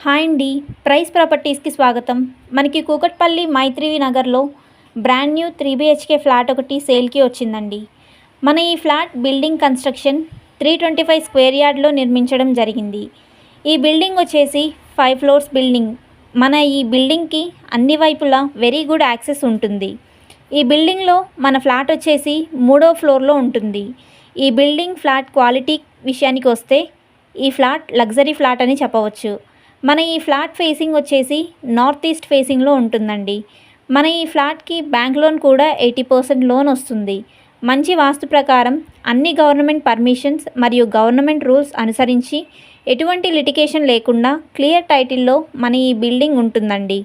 Hi అండి. Price ప్రాపర్టీస్కి స్వాగతం. మనకి కూకట్పల్లి మైత్రి నగర్లో బ్రాండ్ న్యూ 3 BHK ఫ్లాట్ ఒకటి సేల్కి వచ్చిందండి. మన ఈ ఫ్లాట్ బిల్డింగ్ కన్స్ట్రక్షన్ 325 స్క్వేర్ యార్డ్లో నిర్మించడం జరిగింది. ఈ బిల్డింగ్ వచ్చేసి 5 ఫ్లోర్స్ బిల్డింగ్. మన ఈ బిల్డింగ్కి అన్ని వైపులా వెరీ గుడ్ యాక్సెస్ ఉంటుంది. ఈ బిల్డింగ్లో మన ఫ్లాట్ వచ్చేసి 3వ ఫ్లోర్లో ఉంటుంది. ఈ బిల్డింగ్ ఫ్లాట్ క్వాలిటీ విషయానికి వస్తే ఈ ఫ్లాట్ లగ్జరీ ఫ్లాట్ అని చెప్పవచ్చు. మన ఈ ఫ్లాట్ ఫేసింగ్ వచ్చేసి నార్త్ ఈస్ట్ ఫేసింగ్లో ఉంటుందండి. మన ఈ ఫ్లాట్కి బ్యాంక్ లోన్ కూడా 80% లోన్ వస్తుంది. మంచి వాస్తు ప్రకారం అన్ని గవర్నమెంట్ పర్మిషన్స్ మరియు గవర్నమెంట్ రూల్స్ అనుసరించి ఎటువంటి లిటిగేషన్ లేకుండా క్లియర్ టైటిల్లో మన ఈ బిల్డింగ్ ఉంటుందండి.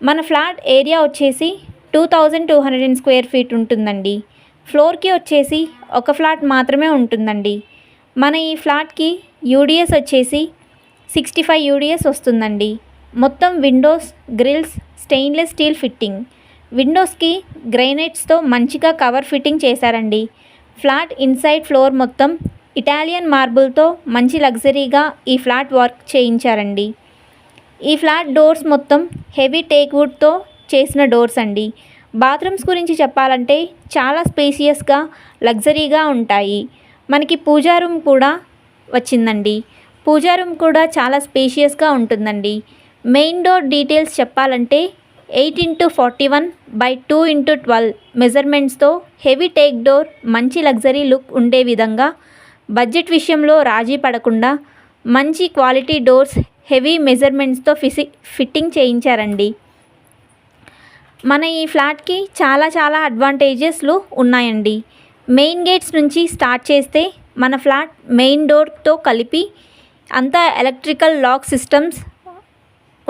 మన ఫ్లాట్ ఏరియా వచ్చేసి 2200 స్క్వేర్ ఫీట్ ఉంటుందండి. ఫ్లోర్కి వచ్చేసి ఒక ఫ్లాట్ మాత్రమే ఉంటుందండి. మన ఈ ఫ్లాట్కి యూడిఎస్ వచ్చేసి 65 యూడిఎస్ వస్తుందండి. మొత్తం windows, grills stainless steel fitting. విండోస్కి గ్రైనైట్స్తో మంచిగా కవర్ ఫిట్టింగ్ చేశారండి. ఫ్లాట్ ఇన్సైడ్ ఫ్లోర్ మొత్తం ఇటాలియన్ మార్బుల్తో మంచి లగ్జరీగా ఈ ఫ్లాట్ వర్క్ చేయించారండి. ఈ ఫ్లాట్ డోర్స్ మొత్తం హెవీ టేక్ వుడ్తో చేసిన డోర్స్ అండి. బాత్రూమ్స్ గురించి చెప్పాలంటే చాలా స్పేసియస్గా లగ్జరీగా ఉంటాయి. మనకి పూజా రూమ్ కూడా వచ్చిందండి. పూజా రూమ్ కూడా చాలా స్పేషియస్గా ఉంటుందండి. మెయిన్ డోర్ డీటెయిల్స్ చెప్పాలంటే 8x41/2x12 మెజర్మెంట్స్తో హెవీ టేక్ డోర్ మంచి లగ్జరీ లుక్ ఉండే విధంగా బడ్జెట్ విషయంలో రాజీ పడకుండా మంచి క్వాలిటీ డోర్స్ హెవీ మెజర్మెంట్స్తో ఫిట్టింగ్ చేయించారండి. మన ఈ ఫ్లాట్కి చాలా అడ్వాంటేజెస్లు ఉన్నాయండి. మెయిన్ గేట్స్ నుంచి స్టార్ట్ చేస్తే మన ఫ్లాట్ మెయిన్ డోర్తో కలిపి అంతా ఎలక్ట్రికల్ లాక్ సిస్టమ్స్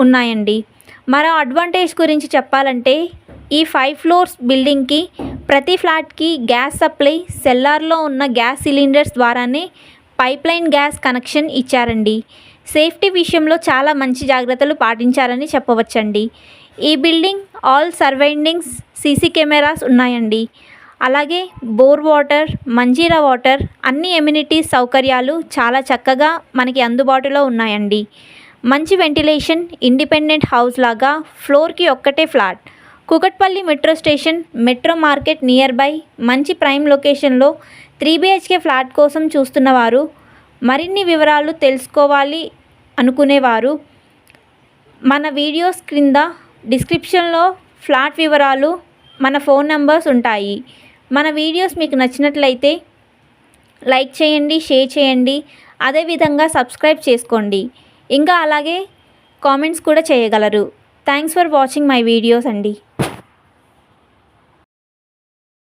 ఉన్నాయండి. మరో అడ్వాంటేజ్ గురించి చెప్పాలంటే ఈ 5 ఫ్లోర్స్ బిల్డింగ్కి ప్రతి ఫ్లాట్కి గ్యాస్ సప్లై సెల్లార్లో ఉన్న గ్యాస్ సిలిండర్స్ ద్వారానే పైప్లైన్ గ్యాస్ కనెక్షన్ ఇచ్చారండి. సేఫ్టీ విషయంలో చాలా మంచి జాగ్రత్తలు పాటించారని చెప్పవచ్చండి. ఈ building all surroundings CC cameras ఉన్నాయండి. అలాగే బోర్ వాటర్, మంజీరా వాటర్ అన్ని ఎమ్యూనిటీస్ సౌకర్యాలు చాలా చక్కగా మనకి అందుబాటులో ఉన్నాయండి. మంచి వెంటిలేషన్, ఇండిపెండెంట్ హౌస్ లాగా ఫ్లోర్కి ఒక్కటే flat. Kukatpally metro station, metro market near by మంచి ప్రైమ్ లొకేషన్లో 3 BHK ఫ్లాట్ కోసం చూస్తున్నవారు, మరిన్ని వివరాలు తెలుసుకోవాలి అనుకునేవారు మన వీడియోస్ క్రింద డిస్క్రిప్షన్లో ఫ్లాట్ వివరాలు, మన ఫోన్ నంబర్స్ ఉంటాయి. మన వీడియోస్ మీకు నచ్చినట్లయితే లైక్ చేయండి, షేర్ చేయండి, అదేవిధంగా సబ్స్క్రైబ్ చేసుకోండి. ఇంకా అలాగే కామెంట్స్ కూడా చేయగలరు. Thanks for watching my videos అండి.